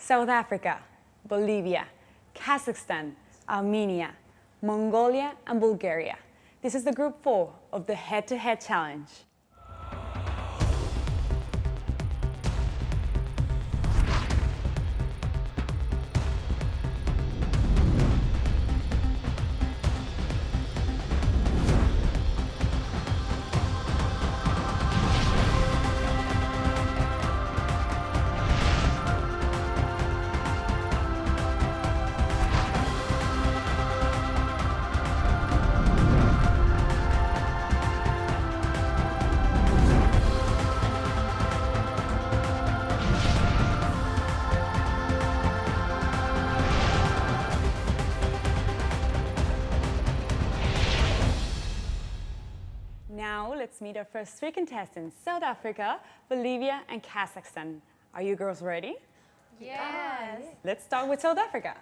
South Africa, Bolivia, Kazakhstan, Armenia, Mongolia and Bulgaria. This is the Group 4 of the Head-to-Head Challenge. Now let's meet our first three contestants, South Africa, Bolivia and Kazakhstan. Are you girls ready? Yes. Let's start with South Africa.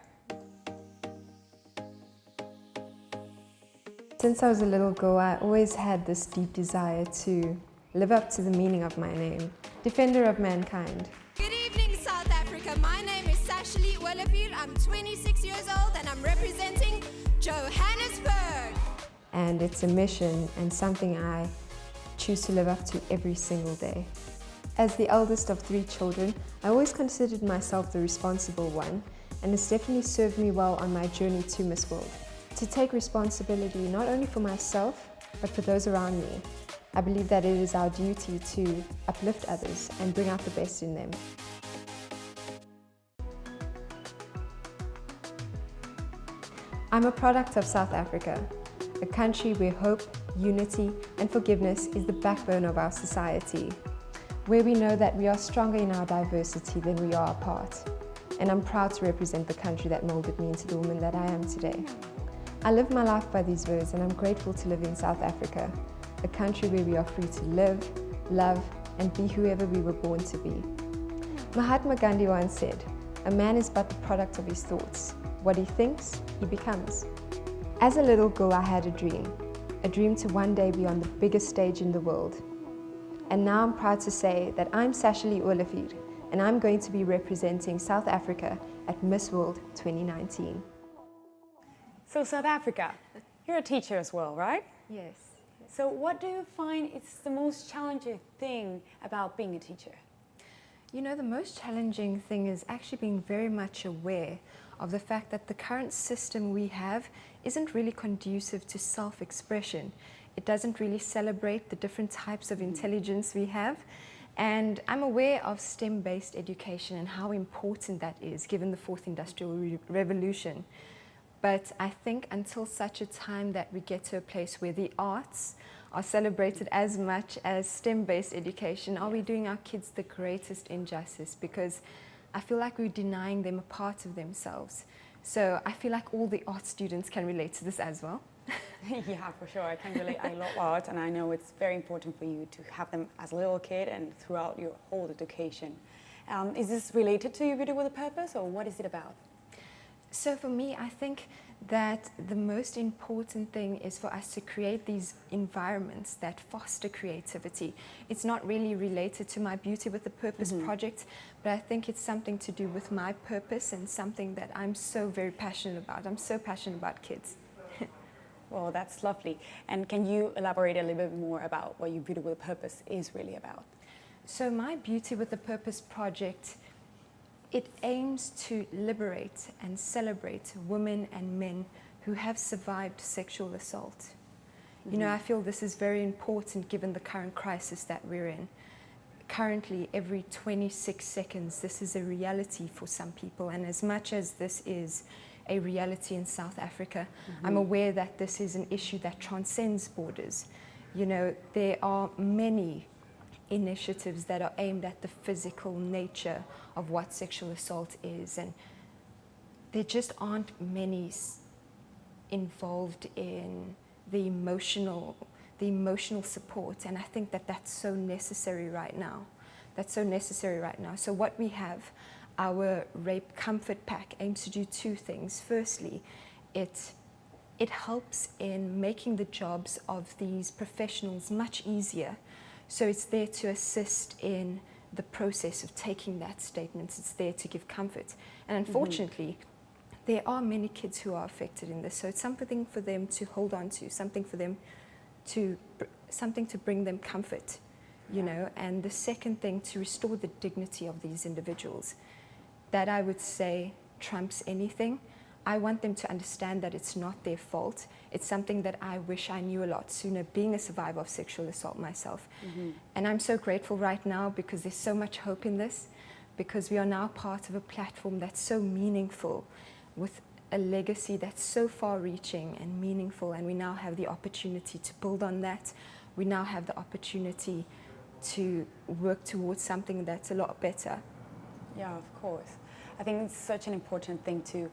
Since I was a little girl, I always had this deep desire to live up to the meaning of my name, defender of mankind. Good evening, South Africa. My name is Sashali Welafield. I'm 26 years old and I'm representing Johannesburg. And it's a mission and something I choose to live up to every single day. As the eldest of 3 children, I always considered myself the responsible one, and it's definitely served me well on my journey to Miss World. To take responsibility not only for myself, but for those around me. I believe that it is our duty to uplift others and bring out the best in them. I'm a product of South Africa, a country where hope, unity and forgiveness is the backbone of our society, where we know that we are stronger in our diversity than we are apart. And I'm proud to represent the country that molded me into the woman that I am today. I live my life by these words, and I'm grateful to live in South Africa, a country where we are free to live, love and be whoever we were born to be. Mahatma Gandhi once said, "A man is but the product of his thoughts. What he thinks, he becomes." As a little girl, I had a dream to one day be on the biggest stage in the world. And now I'm proud to say that I'm Sashali Welafield, and I'm going to be representing South Africa at Miss World 2019. So South Africa, you're a teacher as well, right? Yes. So what do you find is the most challenging thing about being a teacher? You know, the most challenging thing is actually being very much aware of the fact that the current system we have isn't really conducive to self-expression. It doesn't really celebrate the different types of intelligence we have. And I'm aware of STEM-based education and how important that is given the fourth industrial revolution. But I think until such a time that we get to a place where the arts are celebrated as much as STEM-based education, are we doing our kids the greatest injustice? Because I feel like we're denying them a part of themselves. So I feel like all the art students can relate to this as well. Yeah, for sure. I can relate. I love art, and I know it's very important for you to have them as a little kid and throughout your whole education. Is this related to your Beauty with a Purpose, or what is it about? So for me, I think that the most important thing is for us to create these environments that foster creativity. It's not really related to my Beauty with a Purpose project, but I think it's something to do with my purpose and something that I'm so very passionate about. I'm so passionate about kids. Well, that's lovely. And can you elaborate a little bit more about what your Beauty with a Purpose is really about? So my Beauty with a Purpose project, it aims to liberate and celebrate women and men who have survived sexual assault. You know, I feel this is very important given the current crisis that we're in. Currently, every 26 seconds, this is a reality for some people. And as much as this is a reality in South Africa, I'm aware that this is an issue that transcends borders. You know, there are many initiatives that are aimed at the physical nature of what sexual assault is, and there just aren't many involved in the emotional support, and I think that that's so necessary right now. So what we have, our Rape Comfort Pack, aims to do 2 things. Firstly, it helps in making the jobs of these professionals much easier. So it's there to assist in the process of taking that statement. It's there to give comfort. And unfortunately, there are many kids who are affected in this. So it's something for them to hold on to, something for them to, something to bring them comfort, you know. And the second thing, to restore the dignity of these individuals. That, I would say, trumps anything. I want them to understand that it's not their fault. It's something that I wish I knew a lot sooner, being a survivor of sexual assault myself. And I'm so grateful right now because there's so much hope in this, because we are now part of a platform that's so meaningful, with a legacy that's so far-reaching and meaningful, and we now have the opportunity to build on that. We now have the opportunity to work towards something that's a lot better. Yeah, of course. I think it's such an important thing to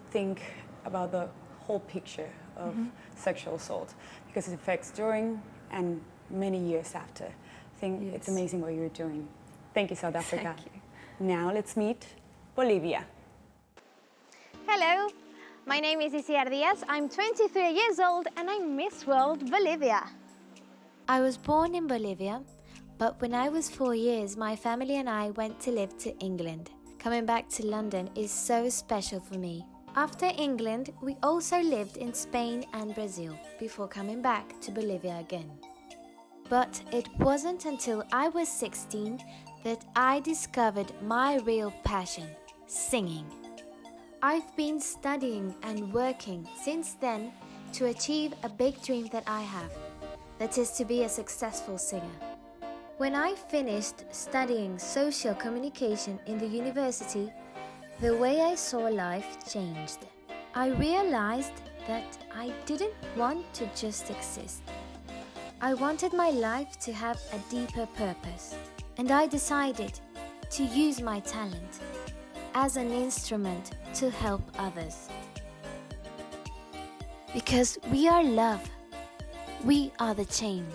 think about the whole picture of sexual assault, because it affects during and many years after. I think it's amazing what you're doing. Thank you, South Africa. Thank you. Now let's meet Bolivia. Hello, my name is Isiar Diaz. I'm 23 years old and I'm Miss World Bolivia. I was born in Bolivia, but when I was 4 years, my family and I went to live to England. Coming back to London is so special for me. After England, we also lived in Spain and Brazil before coming back to Bolivia again. But it wasn't until I was 16 that I discovered my real passion, singing. I've been studying and working since then to achieve a big dream that I have, that is to be a successful singer. When I finished studying social communication in the university, the way I saw life changed. I realized that I didn't want to just exist. I wanted my life to have a deeper purpose, and I decided to use my talent as an instrument to help others. Because we are love. We are the change.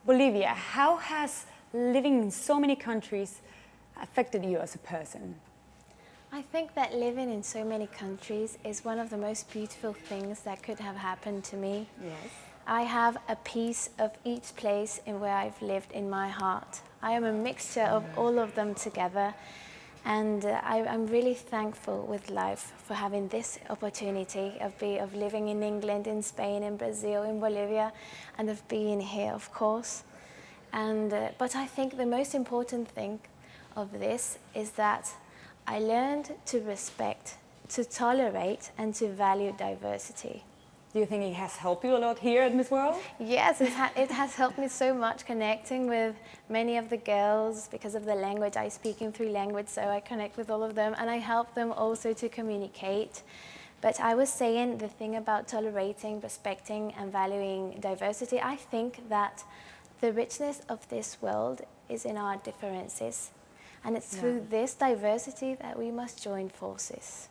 Bolivia, how has living in so many countries affected you as a person? I think that living in so many countries is one of the most beautiful things that could have happened to me. Yes. I have a piece of each place in where I've lived in my heart. I am a mixture of all of them together, and I'm really thankful with life for having this opportunity of living in England, in Spain, in Brazil, in Bolivia, and of being here, of course. But I think the most important thing of this is that I learned to respect, to tolerate, and to value diversity. Do you think it has helped you a lot here at Miss World? Yes, it has helped me so much connecting with many of the girls because of the language I speak in 3 languages, so I connect with all of them and I help them also to communicate. But I was saying the thing about tolerating, respecting and valuing diversity, I think that the richness of this world is in our differences, and it's through this diversity that we must join forces.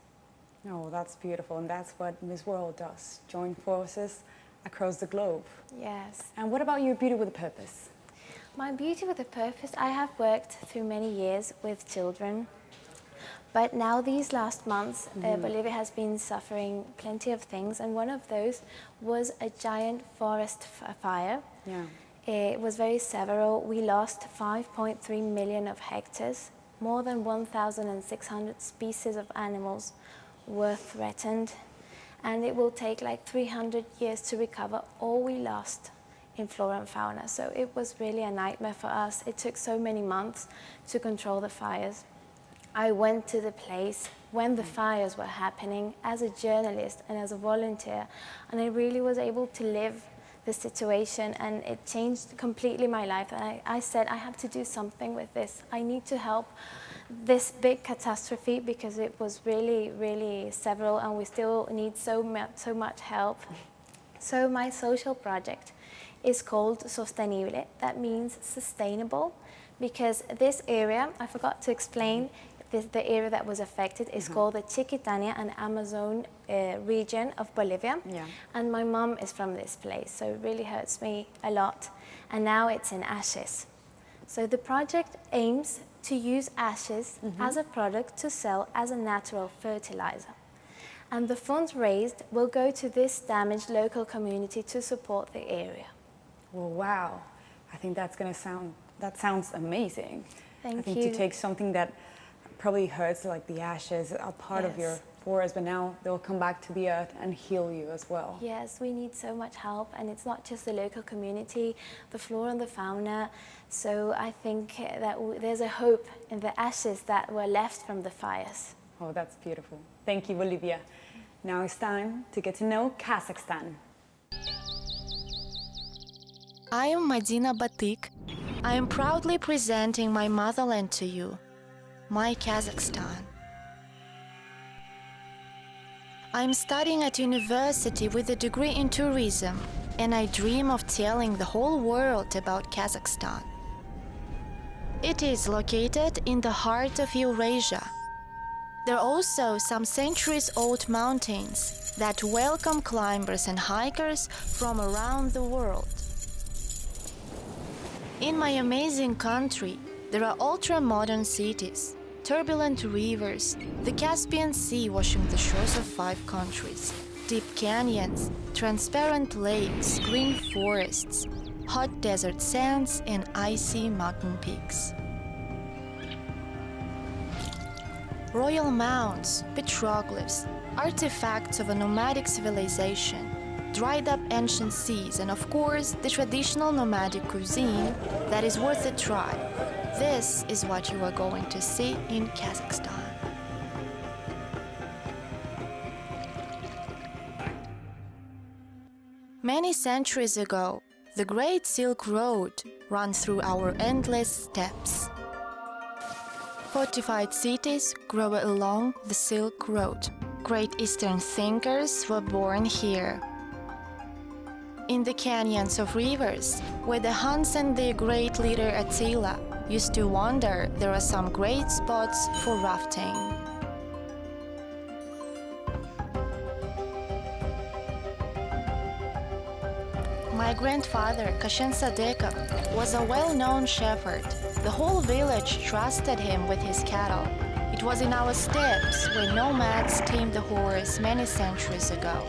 Oh, that's beautiful, and that's what Miss World does, join forces across the globe. Yes. And what about your beauty with a purpose? My beauty with a purpose, I have worked through many years with children, but now these last months, Bolivia has been suffering plenty of things, and one of those was a giant forest fire. Yeah. It was very severe. We lost 5.3 million of hectares, more than 1,600 species of animals were threatened, and it will take like 300 years to recover all we lost in flora and fauna. So it was really a nightmare for us. It took so many months to control the fires. I went to the place when the fires were happening as a journalist and as a volunteer, and I really was able to live the situation, and it changed completely my life. And I said, I have to do something with this. I need to help this big catastrophe because it was really, really severe, and we still need so much help. So my social project is called Sostenible. That means sustainable, because this area, I forgot to explain, the area that was affected is called the Chiquitania and Amazon region of Bolivia. Yeah. And my mom is from this place, so it really hurts me a lot. And now it's in ashes. So the project aims to use ashes as a product to sell as a natural fertilizer. And the funds raised will go to this damaged local community to support the area. Well, wow. I think that sounds amazing. Thank I think you. to take something that probably hurts, like the ashes, are part of your Yes. forest, but now they'll come back to the earth and heal you as well. Yes, we need so much help, and it's not just the local community, the flora and the fauna. So I think that there's a hope in the ashes that were left from the fires. Oh, that's beautiful. Thank you, Bolivia. Now it's time to get to know Kazakhstan. I am Madina Batik. I am proudly presenting my motherland to you, my Kazakhstan. I am studying at university with a degree in tourism, and I dream of telling the whole world about Kazakhstan. It is located in the heart of Eurasia. There are also some centuries-old mountains that welcome climbers and hikers from around the world. In my amazing country, there are ultra-modern cities, turbulent rivers, the Caspian Sea washing the shores of 5 countries, deep canyons, transparent lakes, green forests, hot desert sands, and icy mountain peaks. Royal mounds, petroglyphs, artifacts of a nomadic civilization, dried up ancient seas, and of course, the traditional nomadic cuisine that is worth a try. This is what you are going to see in Kazakhstan. Many centuries ago, the Great Silk Road ran through our endless steppes. Fortified cities grow along the Silk Road. Great Eastern thinkers were born here. In the canyons of rivers, where the Huns and their great leader Attila used to wander, there are some great spots for rafting. My grandfather, Kashen Sadekov, was a well-known shepherd. The whole village trusted him with his cattle. It was in our steppes where nomads tamed the horse many centuries ago.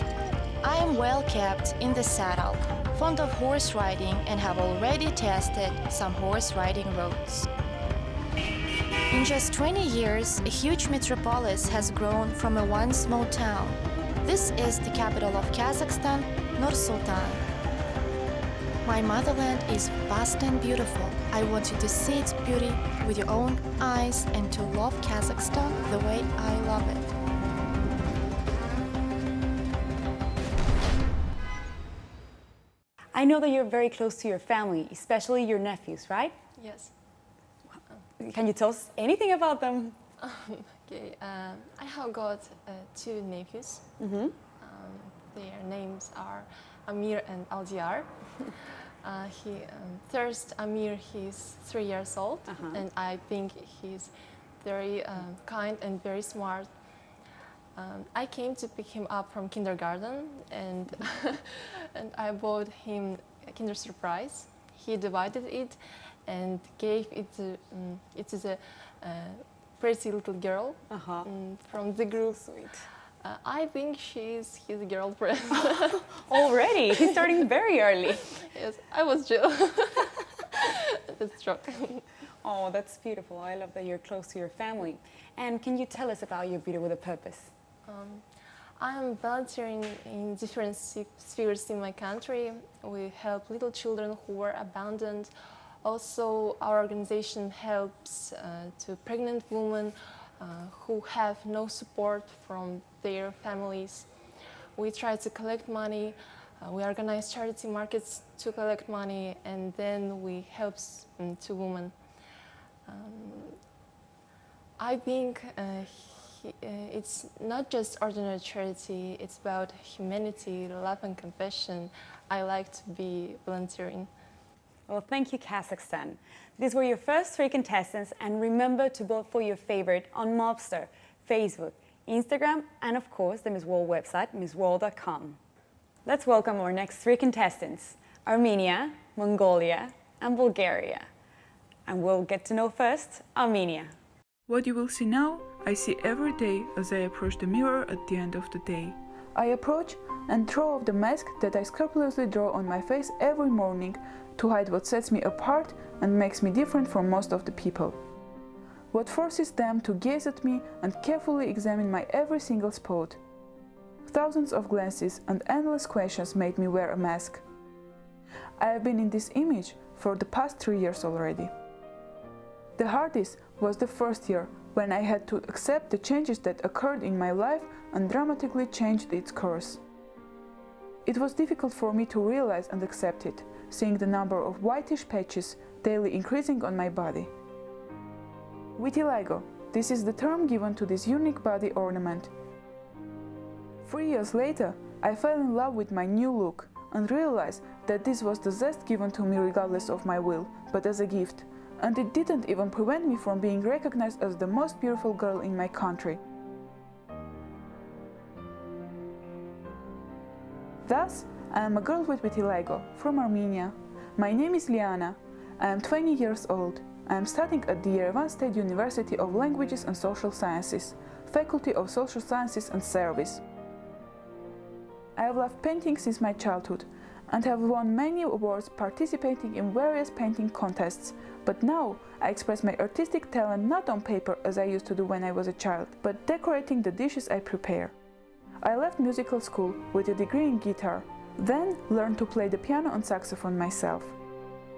I am well kept in the saddle, fond of horse riding, and have already tested some horse riding roads. In just 20 years, a huge metropolis has grown from a once small town. This is the capital of Kazakhstan, Nur-Sultan. My motherland is vast and beautiful. I want you to see its beauty with your own eyes and to love Kazakhstan the way I love it. I know that you're very close to your family, especially your nephews, right? Yes. Can you tell us anything about them? Okay. I have got 2 nephews. Their names are Amir and Aldiar. First, Amir, he's 3 years old, and I think he's very kind and very smart. I came to pick him up from kindergarten, and and I bought him a Kinder Surprise. He divided it and gave it to a pretty little girl from the group. Sweet. I think she's his girlfriend. Already? He's starting very early. Yes, I was Jill. That's true. Oh, that's beautiful. I love that you're close to your family. And can you tell us about your Beauty with a Purpose? I am volunteering in different spheres in my country. We help little children who were abandoned. Also, our organization helps to pregnant women who have no support from their families. We try to collect money. We organize charity markets to collect money, and then we help to women. I think it's not just ordinary charity, it's about humanity, love and compassion. I like to be volunteering. Well, thank you, Kazakhstan. These were your first 3 contestants, and remember to vote for your favorite on Mobster, Facebook, Instagram, and of course the Miss World website, missworld.com. Let's welcome our next 3 contestants, Armenia, Mongolia, and Bulgaria. And we'll get to know first Armenia. What you will see now, I see every day as I approach the mirror at the end of the day. I approach and throw off the mask that I scrupulously draw on my face every morning to hide what sets me apart and makes me different from most of the people. What forces them to gaze at me and carefully examine my every single spot. Thousands of glances and endless questions made me wear a mask. I have been in this image for the past 3 years already. The hardest was the first year, when I had to accept the changes that occurred in my life and dramatically changed its course. It was difficult for me to realize and accept it, seeing the number of whitish patches daily increasing on my body. Vitiligo, this is the term given to this unique body ornament. 3 years later, I fell in love with my new look and realized that this was the zest given to me regardless of my will, but as a gift. And it didn't even prevent me from being recognized as the most beautiful girl in my country. Thus, I am a girl with vitiligo from Armenia. My name is Liana. I am 20 years old. I am studying at the Yerevan State University of Languages and Social Sciences, Faculty of Social Sciences and Service. I have loved painting since my childhood and have won many awards participating in various painting contests, but now I express my artistic talent not on paper as I used to do when I was a child, but decorating the dishes I prepare. I left musical school with a degree in guitar, then learned to play the piano and saxophone myself.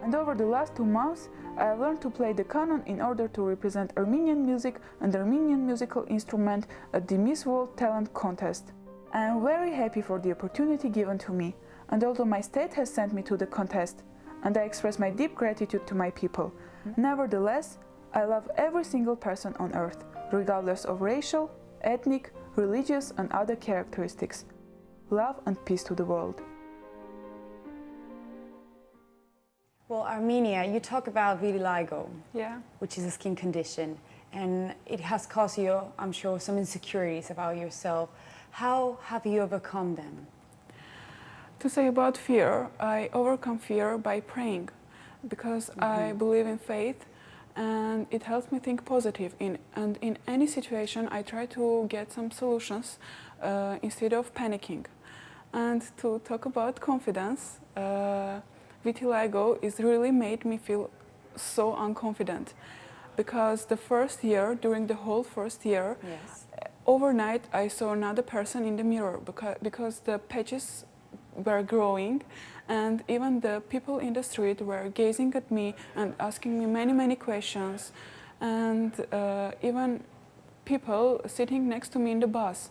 And over the last 2 months, I have learned to play the canon in order to represent Armenian music and Armenian musical instrument at the Miss World Talent Contest. I am very happy for the opportunity given to me, and although my state has sent me to the contest, and I express my deep gratitude to my people, nevertheless, I love every single person on earth, regardless of racial, ethnic, religious and other characteristics. Love and peace to the world. Well, Armenia, you talk about vitiligo, Yeah. which is a skin condition, and it has caused you, I'm sure, some insecurities about yourself. How have you overcome them? To say about fear, I overcome fear by praying, because I believe in faith and it helps me think positive. And in any situation, I try to get some solutions instead of panicking. And to talk about confidence, vitiligo is really made me feel so unconfident, because the first year, during the whole first year, Yes. overnight I saw another person in the mirror because the patches were growing, and even the people in the street were gazing at me and asking me many questions, and even people sitting next to me in the bus,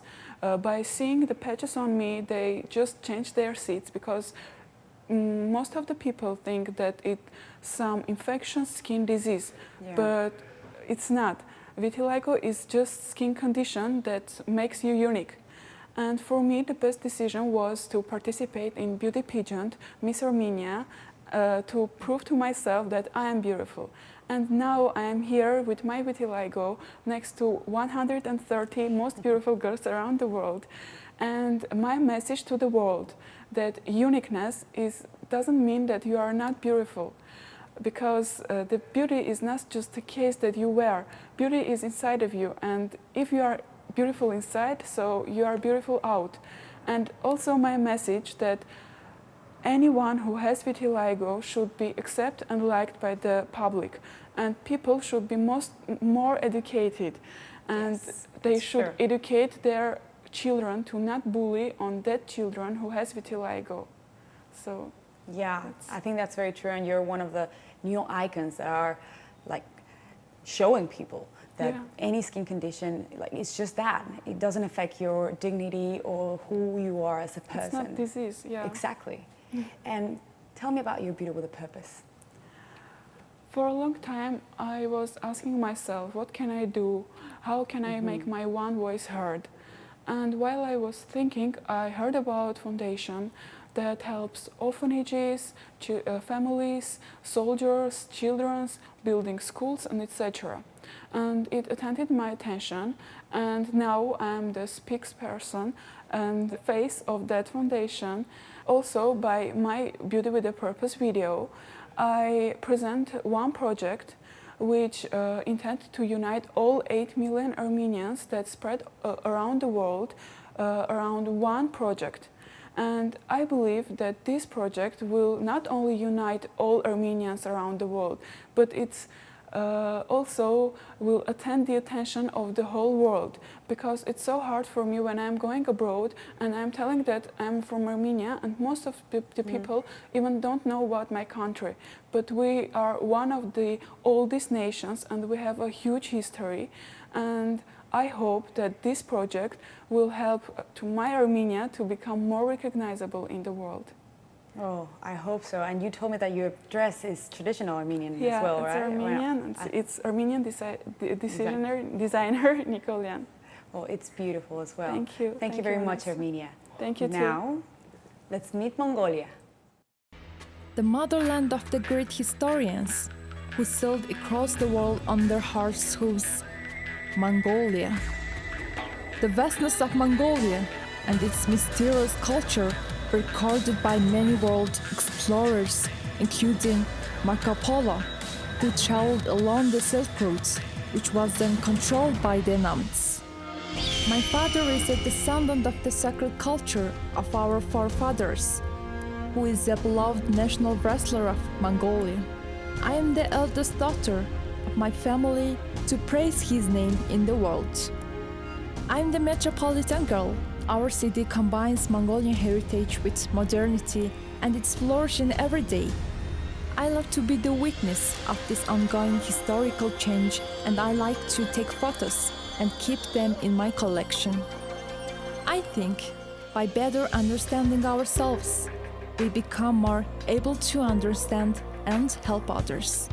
by seeing the patches on me, they just changed their seats, because most of the people think that it's some infectious skin disease, but it's not. Vitiligo is just skin condition that makes you unique. And for me, the best decision was to participate in beauty pageant Miss Armenia, to prove to myself that I am beautiful. And now I am here with my vitiligo next to 130 most beautiful girls around the world. And my message to the world, that uniqueness doesn't mean that you are not beautiful, because the beauty is not just a case that you wear. Beauty is inside of you, and if you are beautiful inside, so you are beautiful out. And also my message that anyone who has vitiligo should be accepted and liked by the public, and people should be more educated, and they should educate their children to not bully on that children who has vitiligo. So yeah, I think that's very true, and you're one of the new icons that are like showing people that any skin condition, like, it's just that. It doesn't affect your dignity or who you are as a person. It's not disease, Exactly. And tell me about your beauty with a purpose. For a long time, I was asking myself, what can I do? How can I make my one voice heard? And while I was thinking, I heard about foundation that helps orphanages, families, soldiers, children, building schools, and etc. And it attracted my attention, and now I'm the spokesperson and the face of that foundation. Also, by my Beauty with a Purpose video, I present one project which intend to unite all 8 million Armenians that spread around the world around one project. And I believe that this project will not only unite all Armenians around the world, but it's also will attend the attention of the whole world, because it's so hard for me when I'm going abroad and I'm telling that I'm from Armenia, and most of the people even don't know about my country. But we are one of the oldest nations and we have a huge history, and I hope that this project will help to my Armenia to become more recognizable in the world. Oh, I hope so. And you told me that your dress is traditional Armenian Yeah, as well, it's right? Armenian. It's Armenian designer Nikolian. Well, it's beautiful as well. Thank you. Thank you very much, Vanessa. Armenia. Thank you too. Now, let's meet Mongolia. The motherland of the great historians who sailed across the world on their horse hooves. Mongolia. The vastness of Mongolia and its mysterious culture recorded by many world explorers, including Marco Polo, who traveled along the Silk Road, which was then controlled by the nomads. My father is a descendant of the sacred culture of our forefathers, who is a beloved national wrestler of Mongolia. I am the eldest daughter of my family to praise his name in the world. I am the metropolitan girl. Our city combines Mongolian heritage with modernity, and it's flourishing every day. I love to be the witness of this ongoing historical change, and I like to take photos and keep them in my collection. I think by better understanding ourselves, we become more able to understand and help others.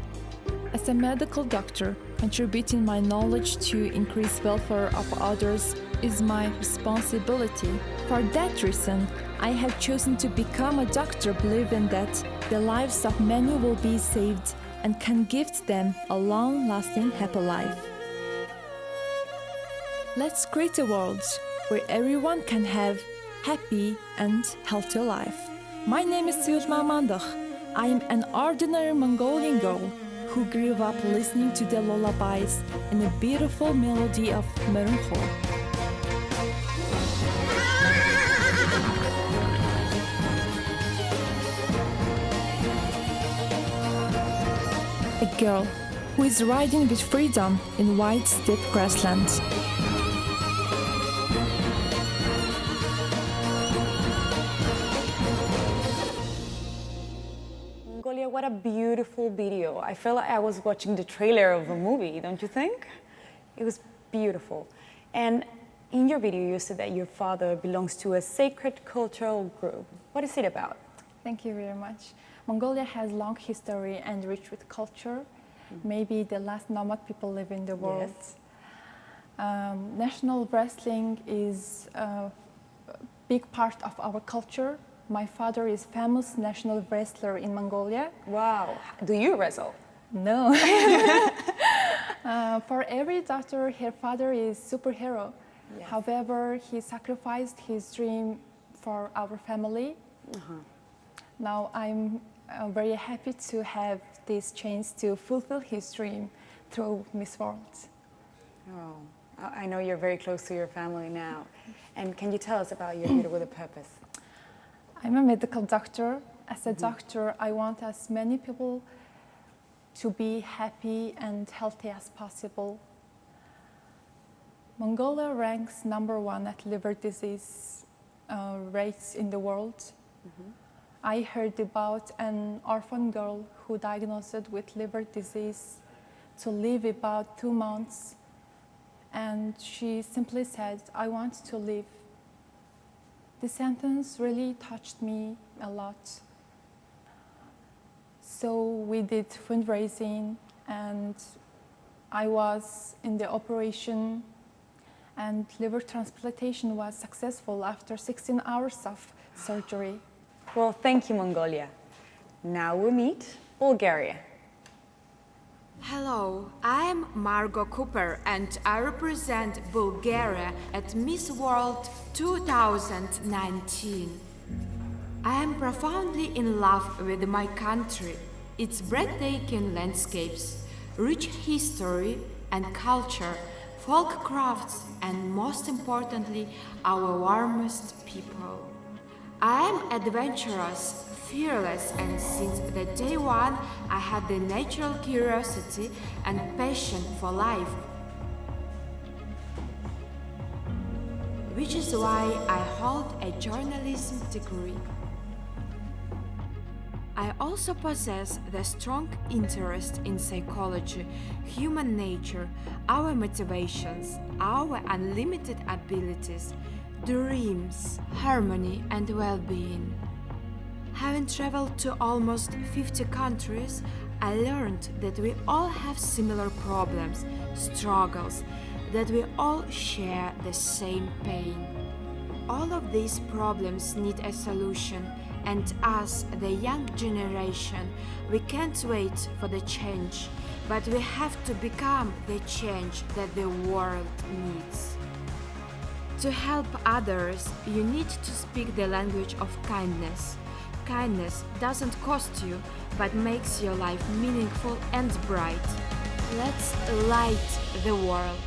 As a medical doctor, contributing my knowledge to increase welfare of others is my responsibility. For that reason, I have chosen to become a doctor, believing that the lives of many will be saved and can give them a long-lasting happy life. Let's create a world where everyone can have happy and healthy life. My name is Yurma Mandakh. I am an ordinary Mongolian girl who grew up listening to the lullabies and the beautiful melody of Merunho. A girl who is riding with freedom in white steppe grassland. Mongolia, what a beautiful video. I felt like I was watching the trailer of a movie, don't you think? It was beautiful. And in your video, you said that your father belongs to a sacred cultural group. What is it about? Thank you very much. Mongolia has long history and rich with culture. Maybe the last nomad people live in the world. Yes. National wrestling is a big part of our culture. My father is famous national wrestler in Mongolia. Wow. Do you wrestle? No. For every daughter, her father is superhero. Yes. However, he sacrificed his dream for our family. Now I'm very happy to have this chance to fulfill his dream through Miss World. Oh, I know you're very close to your family now. And can you tell us about your video with a purpose? I'm a medical doctor. As a doctor, I want as many people to be happy and healthy as possible. Mongolia ranks #1 at liver disease rates in the world. I heard about an orphan girl who diagnosed with liver disease to live about 2 months, and she simply said, "I want to live." The sentence really touched me a lot. So we did fundraising, and I was in the operation, and liver transplantation was successful after 16 hours of surgery. Well, thank you, Mongolia. Now we meet Bulgaria. Hello, I am Margot Cooper and I represent Bulgaria at Miss World 2019. I am profoundly in love with my country, its breathtaking landscapes, rich history and culture, folk crafts, and most importantly, our warmest people. I am adventurous, fearless, and since the day one, I had the natural curiosity and passion for life, which is why I hold a journalism degree. I also possess the strong interest in psychology, human nature, our motivations, our unlimited abilities, dreams, harmony, and well-being. Having traveled to almost 50 countries, I learned that we all have similar problems, struggles, that we all share the same pain. All of these problems need a solution, and us, the young generation, we can't wait for the change, but we have to become the change that the world needs. To help others, you need to speak the language of kindness. Kindness doesn't cost you, but makes your life meaningful and bright. Let's light the world.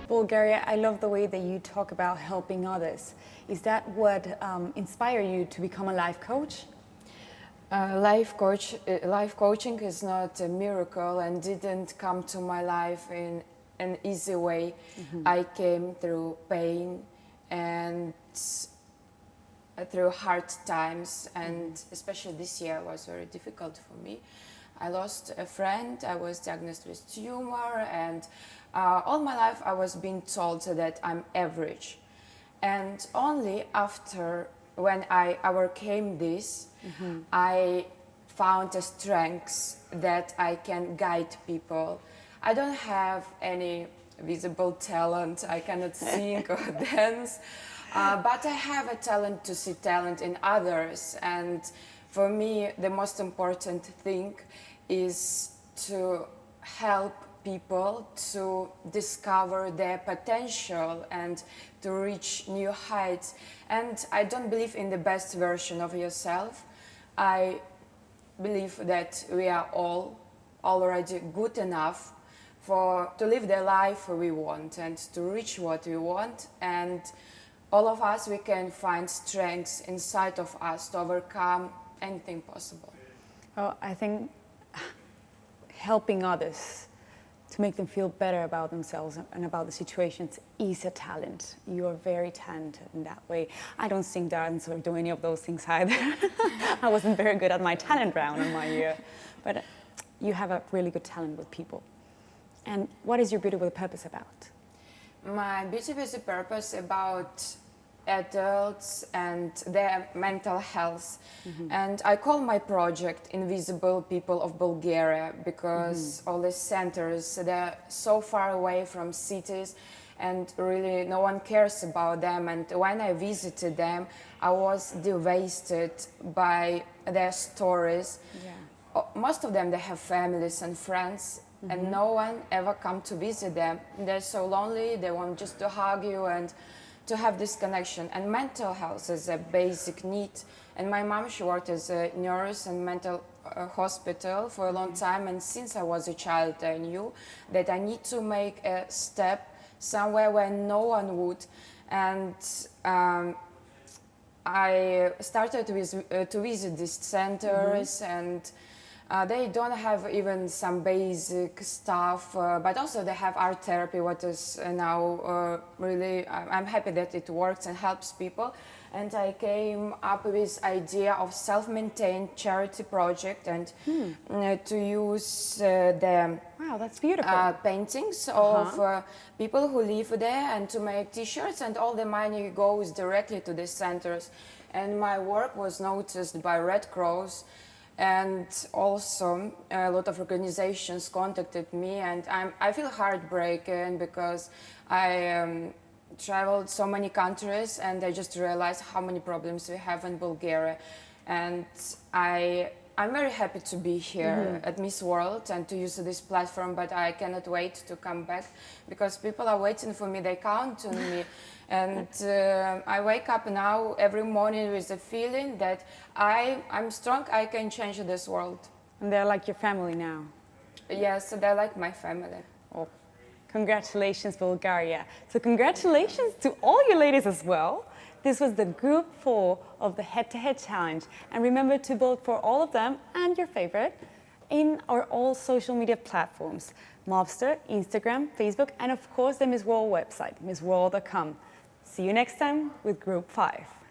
Bulgaria, I love the way that you talk about helping others. Is that what inspired you to become a life coach? Life coaching is not a miracle and didn't come to my life in an easy way. I came through pain and through hard times, and especially this year was very difficult for me. I lost a friend, I was diagnosed with tumor, and all my life I was being told that I'm average. And only after when I overcame this, I found a strength that I can guide people. I don't have any visible talent, I cannot sing or dance, but I have a talent to see talent in others. And for me, the most important thing is to help people to discover their potential and to reach new heights. And I don't believe in the best version of yourself. I believe that we are all already good enough to live the life we want and to reach what we want. And all of us, we can find strengths inside of us to overcome anything possible. Well, I think helping others to make them feel better about themselves and about the situations is a talent. You are very talented in that way. I don't sing, dance, or do any of those things either. I wasn't very good at my talent round in my year. But you have a really good talent with people. And what is your Beauty with a Purpose about? My Beauty with a Purpose about adults and their mental health. And I call my project Invisible People of Bulgaria because all the centers, they're so far away from cities and really no one cares about them. And when I visited them, I was devastated by their stories. Most of them, they have families and friends, and no one ever come to visit them. They're so lonely, they want just to hug you and to have this connection. And mental health is a basic need. And my mom, she worked as a nurse in mental hospital for a long time. And since I was a child, I knew that I need to make a step somewhere where no one would. And I started to visit these centers, and they don't have even some basic stuff, but also they have art therapy, what is now really, I'm happy that it works and helps people. And I came up with this idea of self-maintained charity project and to use the wow, that's beautiful. Paintings of people who live there and to make t-shirts, and all the money goes directly to the centers. And my work was noticed by Red Cross. And also a lot of organizations contacted me, and I feel heartbroken because I traveled so many countries and I just realized how many problems we have in Bulgaria. And I'm very happy to be here at Miss World and to use this platform, but I cannot wait to come back because people are waiting for me, they count on me. And I wake up now every morning with the feeling that I'm strong, I can change this world. And they're like your family now? Yes, they're like my family. Oh, Congratulations, Bulgaria. So congratulations to all you ladies as well. This was the group 4 of the head-to-head challenge. And remember to vote for all of them and your favorite in our all social media platforms, Mobster, Instagram, Facebook, and of course the Miss World website, missworld.com. See you next time with group 5.